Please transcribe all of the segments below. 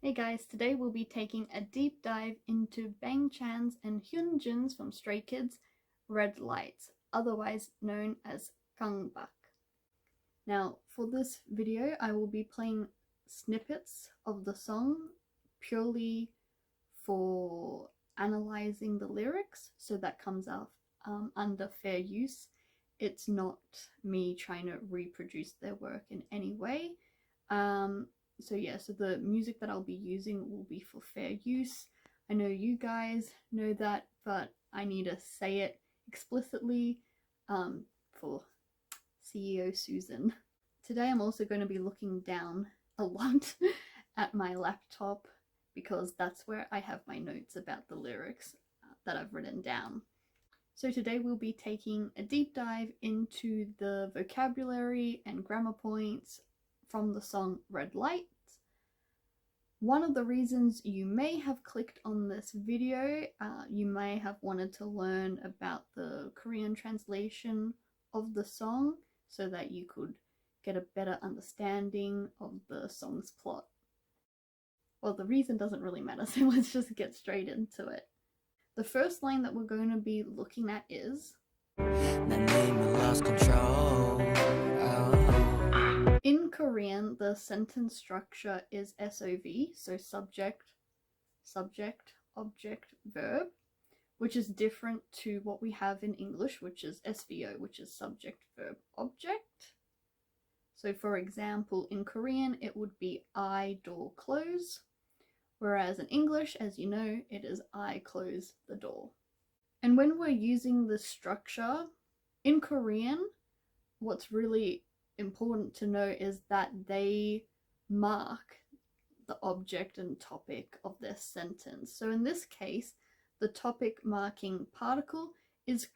Hey guys, today we'll be taking a deep dive into Bangchan's and Hyunjin's from Stray Kids Red Lights, otherwise known as Gangbak. Now, for this video, I will be playing snippets of the song purely for analyzing the lyrics, so that comes out under fair use. It's not me trying to reproduce their work in any way. So the music that I'll be using will be for fair use. I know you guys know that, but I need to say it explicitly for CEO Susan. Today I'm also going to be looking down a lot at my laptop because that's where I have my notes about the lyrics that I've written down. So today we'll be taking a deep dive into the vocabulary and grammar points from the song Red Lights. One of the reasons you may have clicked on this video, you may have wanted to learn about the Korean translation of the song so that you could get a better understanding of the song's plot. Well, the reason doesn't really matter, so let's just get straight into it. The first line that we're going to be looking at is lost control. In Korean, the sentence structure is SOV, so subject, object, verb, which is different to what we have in English, which is SVO, which is subject, verb, object. So for example, in Korean, it would be I door close, whereas in English, as you know, it is I close the door. And when we're using this structure, in Korean, what's really important to know is that they mark the object and topic of their sentence. So in this case, the topic marking particle is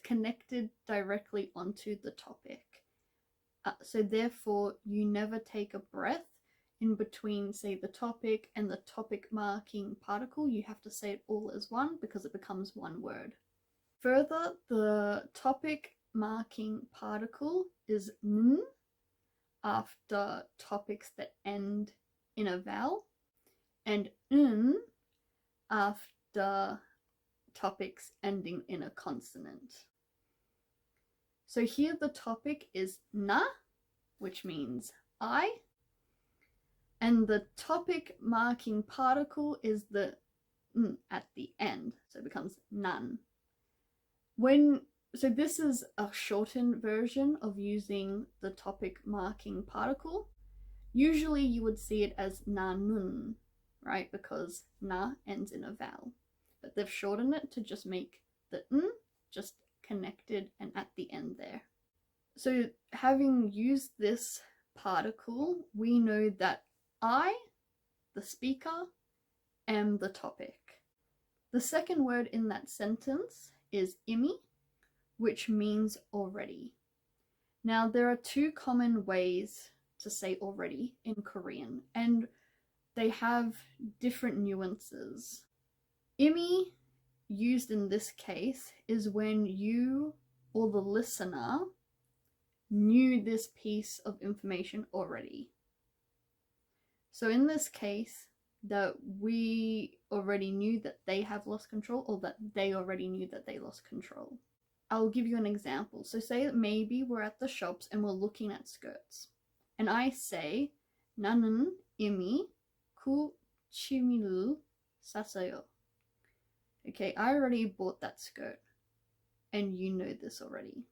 connected directly onto the topic. So therefore, you never take a breath in between, say, the topic and the topic marking particle. You have to say it all as one because it becomes one word. Further, the topic marking particle is n after topics that end in a vowel, and n after topics ending in a consonant. So here the topic is na, which means I, and the topic marking particle is the n at the end, so it becomes nan. So this is a shortened version of using the topic marking particle. Usually you would see it as na nun, right? Because na ends in a vowel. But they've shortened it to just make the n just connected and at the end there. So having used this particle, we know that I, the speaker, am the topic. The second word in that sentence is imi, which means already. Now, there are two common ways to say already in Korean, and they have different nuances. Imi, used in this case, is when you or the listener knew this piece of information already. So in this case, that we already knew that they have lost control, or that they already knew that they lost control. I'll give you an example. So say that maybe we're at the shops and we're looking at skirts, and I say 나는 이미 그 취미를 샀어요. Okay, I already bought that skirt, and you know this already.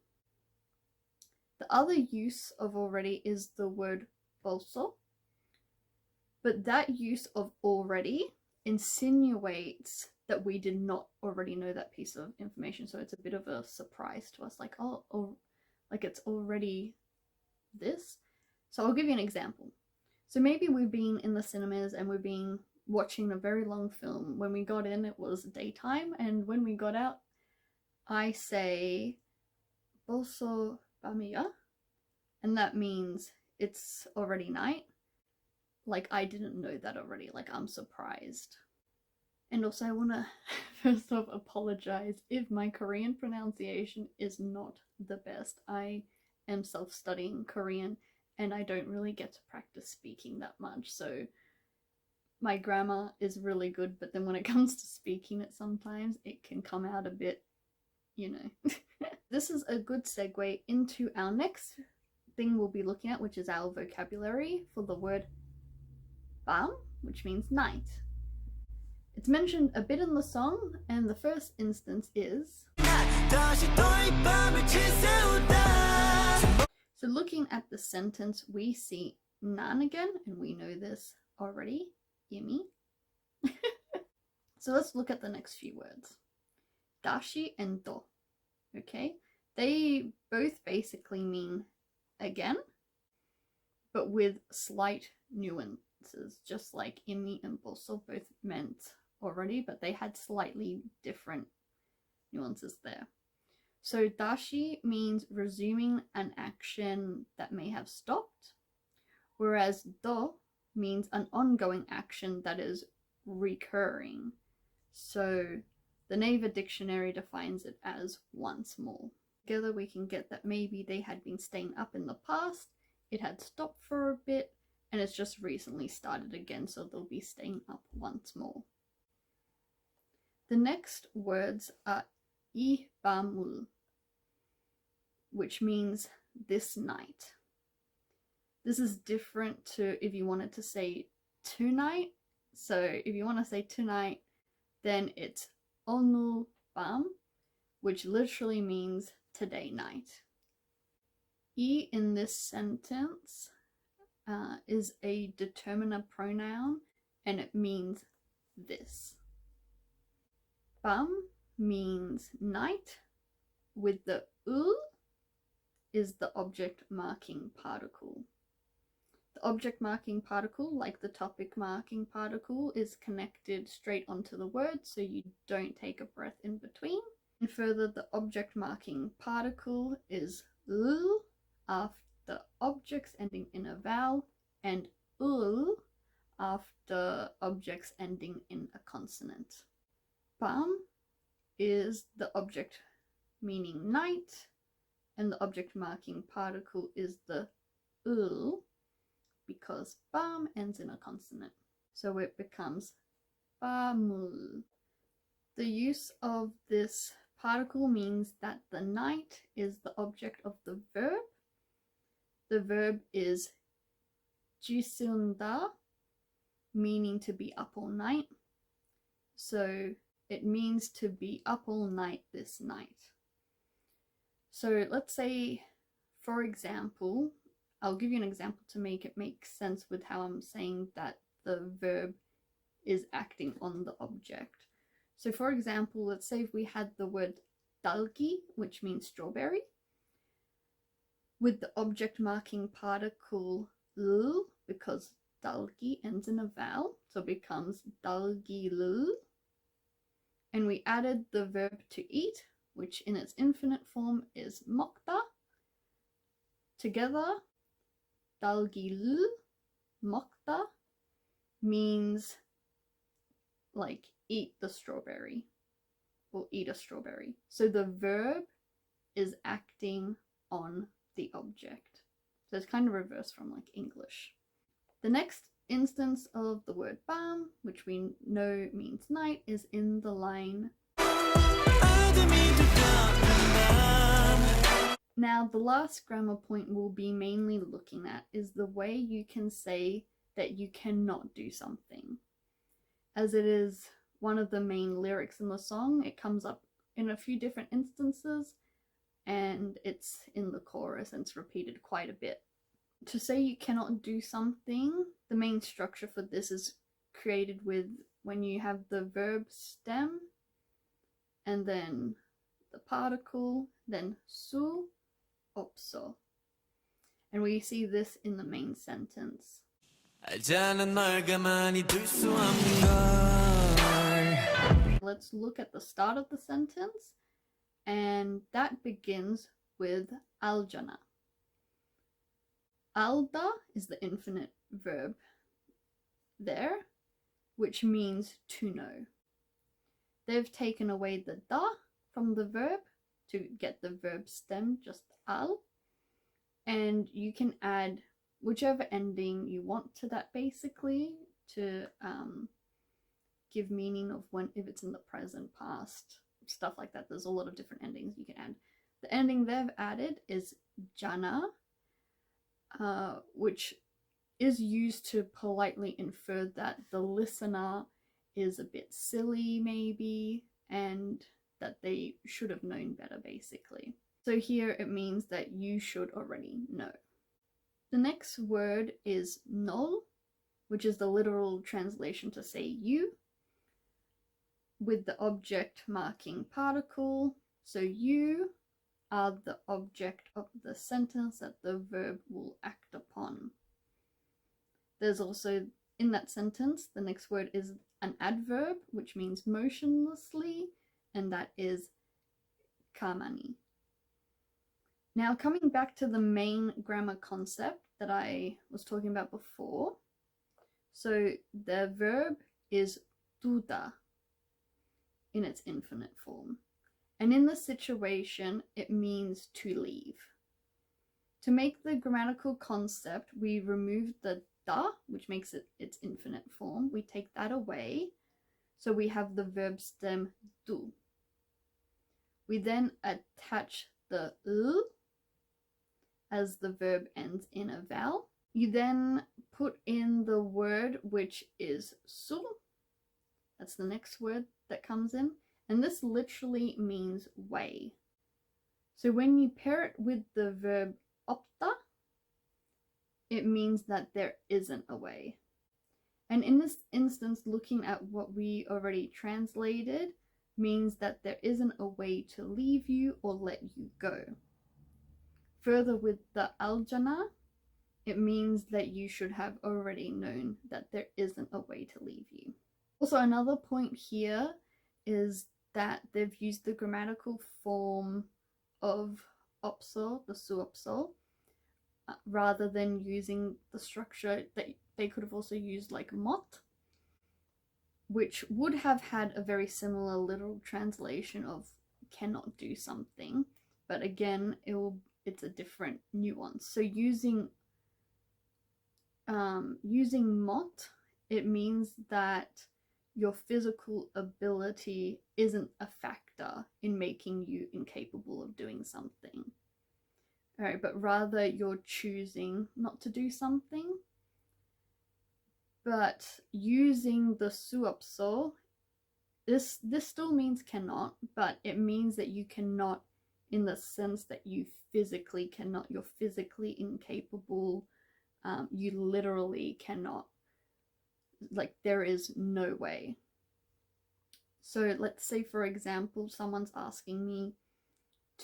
The other use of already is the word 벌써, but that use of already insinuates that we did not already know that piece of information, so it's a bit of a surprise to us, like, oh, like it's already this. So I'll give you an example. So maybe we've been in the cinemas and we've been watching a very long film. When we got in, it was daytime, and when we got out, I say 벌써 밤이야, and that means it's already night. Like, I didn't know that already, like I'm surprised. And also I want to first off apologize if my Korean pronunciation is not the best. I am self-studying Korean and I don't really get to practice speaking that much, so my grammar is really good, but then when it comes to speaking it sometimes, it can come out a bit, you know. This is a good segue into our next thing we'll be looking at, which is our vocabulary for the word 밤, which means night. It's mentioned a bit in the song, and the first instance is... So looking at the sentence, we see nan again, and we know this already, Yimi. So let's look at the next few words. Dashi and do. Okay, they both basically mean again, but with slight nuances, just like Imi and Boso both meant already, but they had slightly different nuances there. So dashi means resuming an action that may have stopped, whereas do means an ongoing action that is recurring. So the Naver Dictionary defines it as once more. Together we can get that maybe they had been staying up in the past, it had stopped for a bit, and it's just recently started again, so they'll be staying up once more. The next words are 이 밤을, which means this night. This is different to if you wanted to say tonight. So if you want to say tonight, then it's 오늘 밤, which literally means today night. 이 in this sentence is a determiner pronoun, and it means this. 밤 means night, with the ul is the object marking particle. The object marking particle, like the topic marking particle, is connected straight onto the word, so you don't take a breath in between. And further, the object marking particle is ul after objects ending in a vowel, and ul after objects ending in a consonant. 밤 is the object meaning night, and the object marking particle is the ul, because 밤 ends in a consonant. So it becomes 밤을. The use of this particle means that the night is the object of the verb. The verb is 지새운다, meaning to be up all night. So it means to be up all night this night. So let's say, for example, I'll give you an example to make it make sense with how I'm saying that the verb is acting on the object. So for example, let's say if we had the word 딸기, which means strawberry, with the object marking particle 을, because 딸기 ends in a vowel, so it becomes 딸기를. And we added the verb to eat, which in its infinite form is 먹다. Together, 딸기를 먹다 means like eat the strawberry or eat a strawberry. So the verb is acting on the object. So it's kind of reversed from like English. The next instance of the word 밤, which we know means night, is in the line. Now the last grammar point we'll be mainly looking at is the way you can say that you cannot do something. As it is one of the main lyrics in the song, it comes up in a few different instances, and it's in the chorus and it's repeated quite a bit. To say you cannot do something, the main structure for this is created with when you have the verb stem and then the particle, then 수 없어. And we see this in the main sentence. Let's look at the start of the sentence, and that begins with 알잖아. 알다 is the infinite verb there, which means to know. They've taken away the da from the verb to get the verb stem, just al, and you can add whichever ending you want to that basically to give meaning of when, if it's in the present, past, stuff like that. There's a lot of different endings you can add. The ending they've added is jana, which is used to politely infer that the listener is a bit silly maybe, and that they should have known better basically. So here it means that you should already know. The next word is nol, which is the literal translation to say you, with the object marking particle. So you are the object of the sentence that the verb will act upon. There's also, in that sentence, the next word is an adverb, which means motionlessly, and that is kamani. Now, coming back to the main grammar concept that I was talking about before. So the verb is tuda in its infinite form. And in this situation, it means to leave. To make the grammatical concept, we remove the da, which makes it its infinite form. We take that away. So we have the verb stem do. We then attach the l as the verb ends in a vowel. You then put in the word, which is su. That's the next word that comes in. And this literally means way. So when you pair it with the verb opta, it means that there isn't a way. And in this instance, looking at what we already translated means that there isn't a way to leave you or let you go. Further, with the aljana, it means that you should have already known that there isn't a way to leave you. Also, another point here is that they've used the grammatical form of opso, the suopso, rather than using the structure that they could have also used like mot, which would have had a very similar literal translation of cannot do something, but again, it's a different nuance. So using mot, it means that your physical ability isn't a factor in making you incapable of doing something. All right, but rather you're choosing not to do something. But using the suopso, this still means cannot, but it means that you cannot in the sense that you physically cannot, you're physically incapable, you literally cannot, like there is no way. So let's say, for example, someone's asking me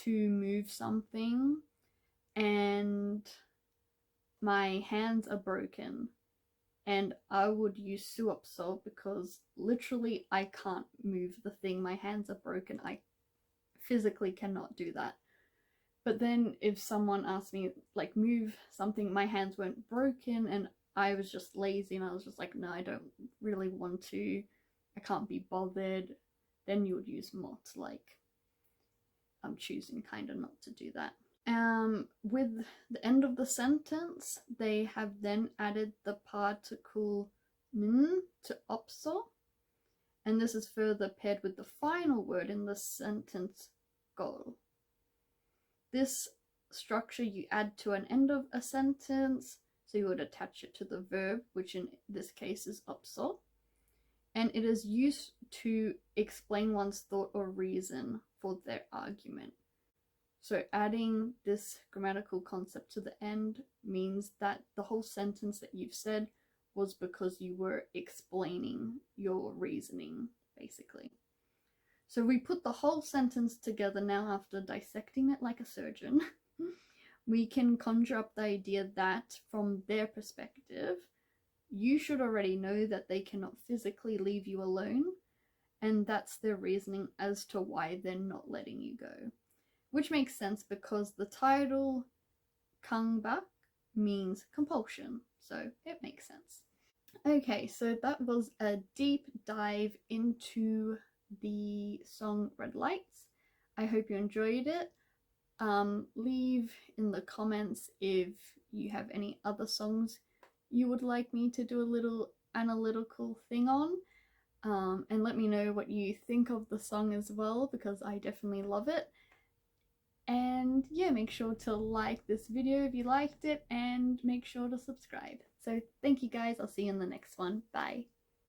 to move something and my hands are broken, and I would use suopso because literally I can't move the thing, my hands are broken, I physically cannot do that. But then if someone asked me like move something, my hands weren't broken and I was just lazy and I was just like, no, I don't really want to, I can't be bothered, then you would use mot, like I'm choosing kind of not to do that. With the end of the sentence, they have then added the particle n to opso, and this is further paired with the final word in the sentence goal. This structure you add to an end of a sentence, so you would attach it to the verb, which in this case is opso, and it is used to explain one's thought or reason for their argument. So adding this grammatical concept to the end means that the whole sentence that you've said was because you were explaining your reasoning, basically. So we put the whole sentence together now after dissecting it like a surgeon. We can conjure up the idea that from their perspective, you should already know that they cannot physically leave you alone, and that's their reasoning as to why they're not letting you go. Which makes sense because the title kangbak means compulsion, so it makes sense. Okay, so that was a deep dive into the song Red Lights. I hope you enjoyed it. Leave in the comments if you have any other songs you would like me to do a little analytical thing on. And let me know what you think of the song as well, because I definitely love it. And yeah, make sure to like this video if you liked it, and make sure to subscribe. So thank you guys, I'll see you in the next one. Bye.